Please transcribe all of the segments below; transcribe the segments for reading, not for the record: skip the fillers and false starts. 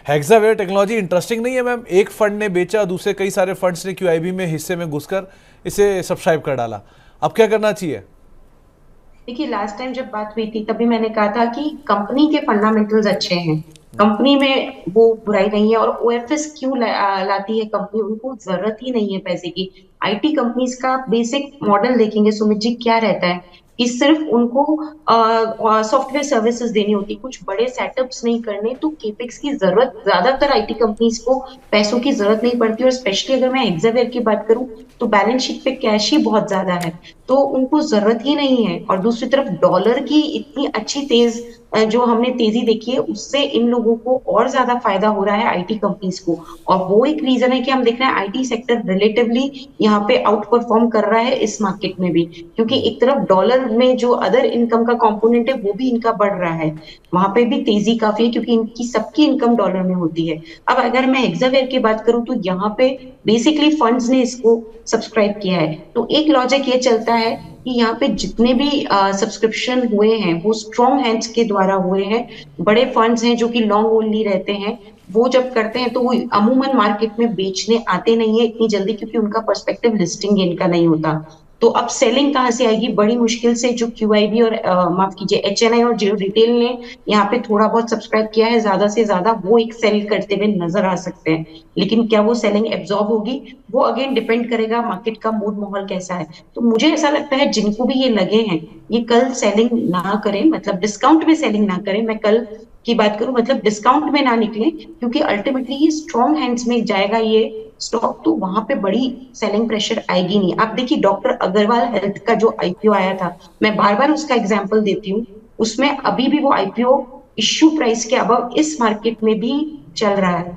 Hexaware technology interesting नहीं है ma'am? एक फंड ने बेचा, दूसरे कई सारे फंड्स ने क्यूआईबी में हिस्से में घुसकर इसे सब्सक्राइब कर डाला। अब क्या करना चाहिए? देखिए, लास्ट टाइम जब बात हुई थी तभी मैंने कहा था कि कंपनी के फंडामेंटल्स अच्छे हैं, कंपनी में वो बुराई नहीं है। और ओएफएस क्यों लाती है कंपनी? उनको जरूरत ही नहीं है पैसे की। आईटी कंपनीज का बेसिक मॉडल देखेंगे सुमित जी, क्या रहता है कि सिर्फ उनको सॉफ्टवेयर सर्विसेज देनी होती, कुछ बड़े सेटअप्स नहीं करने। तो केपेक्स की जरूरत ज्यादातर आईटी कंपनीज को पैसों की जरूरत नहीं पड़ती। और स्पेशली अगर मैं एक्सावेयर की बात करूं तो बैलेंस शीट पे कैश ही बहुत ज्यादा है, तो उनको जरूरत ही नहीं है। और दूसरी तरफ डॉलर की इतनी अच्छी तेज जो हमने तेजी देखी है, उससे इन लोगों को और ज्यादा फायदा हो रहा है आईटी कंपनीज को। और वो एक रीजन है कि हम देख रहे हैं आईटी सेक्टर रिलेटिवली यहाँ पे आउट परफॉर्म कर रहा है इस मार्केट में भी, क्योंकि एक तरफ डॉलर में जो अदर इनकम का कंपोनेंट है वो भी इनका बढ़ रहा है, वहां पे भी तेजी काफी है क्योंकि इनकी सबकी इनकम डॉलर में होती है। अब अगर मैं एक्सावेयर की बात करूं तो यहाँ पे बेसिकली फंड्स ने इसको सब्सक्राइब किया है। तो एक लॉजिक ये चलता है कि यहाँ पे जितने भी सब्सक्रिप्शन हुए हैं वो स्ट्रॉन्ग हैंड्स के द्वारा हुए हैं। बड़े फंड्स हैं जो कि लॉन्ग ओनली रहते हैं, वो जब करते हैं तो वो अमूमन मार्केट में बेचने आते नहीं है इतनी जल्दी, क्योंकि उनका पर्सपेक्टिव लिस्टिंग इनका नहीं होता। तो अब सेलिंग कहाँ से आएगी? बड़ी मुश्किल से जो क्यूआईबी और माफ कीजिए एचएनआई और जो रिटेल ने यहाँ पे थोड़ा बहुत सब्सक्राइब किया है, ज्यादा से ज्यादा वो एक सेल करते हुए नजर आ सकते हैं। लेकिन क्या वो सेलिंग एब्जॉर्ब होगी? वो अगेन डिपेंड करेगा मार्केट का मूड माहौल कैसा है। तो मुझे ऐसा लगता है जिनको भी ये लगे हैं ये कल सेलिंग ना करें, मतलब डिस्काउंट में सेलिंग ना करें। मैं कल की बात करूं मतलब डिस्काउंट में ना निकले, क्योंकि अल्टीमेटली ये स्ट्रॉन्ग हैंड्स में जाएगा ये स्टॉक, तो वहां पे बड़ी सेलिंग प्रेशर आएगी नहीं। आप देखिए डॉक्टर अग्रवाल हेल्थ का जो आईपीओ आया था, मैं बार बार उसका एग्जाम्पल देती हूँ, उसमें अभी भी वो आईपीओ इश्यू प्राइस के अबव इस मार्केट में भी चल रहा है।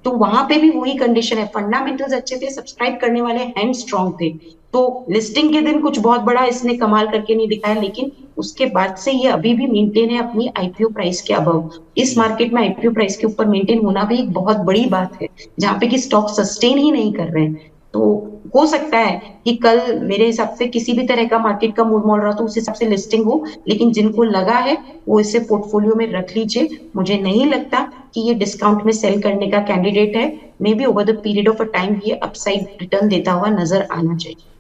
तो वहां पे भी वही कंडीशन है, फंडामेंटल्स अच्छे थे, सब्सक्राइब करने वाले हैंड स्ट्रांग थे। तो लिस्टिंग के दिन कुछ बहुत बड़ा इसने कमाल करके नहीं दिखाया, लेकिन उसके बाद से ये अभी भी मेंटेन है अपनी आईपीओ प्राइस के अबव। इस मार्केट में आईपीओ प्राइस के ऊपर मेंटेन होना भी एक बहुत बड़ी बात है, जहां पे कि स्टॉक सस्टेन ही नहीं कर रहे हैं। तो हो सकता है कि कल मेरे हिसाब से किसी भी तरह का मार्केट का मूड मोड़ रहा तो उस हिसाब से लिस्टिंग हो, लेकिन जिनको लगा है वो इसे पोर्टफोलियो में रख लीजिए। मुझे नहीं लगता कि ये डिस्काउंट में सेल करने का कैंडिडेट है। May be over the period of a time ये अपसाइड रिटर्न देता हुआ नजर आना चाहिए।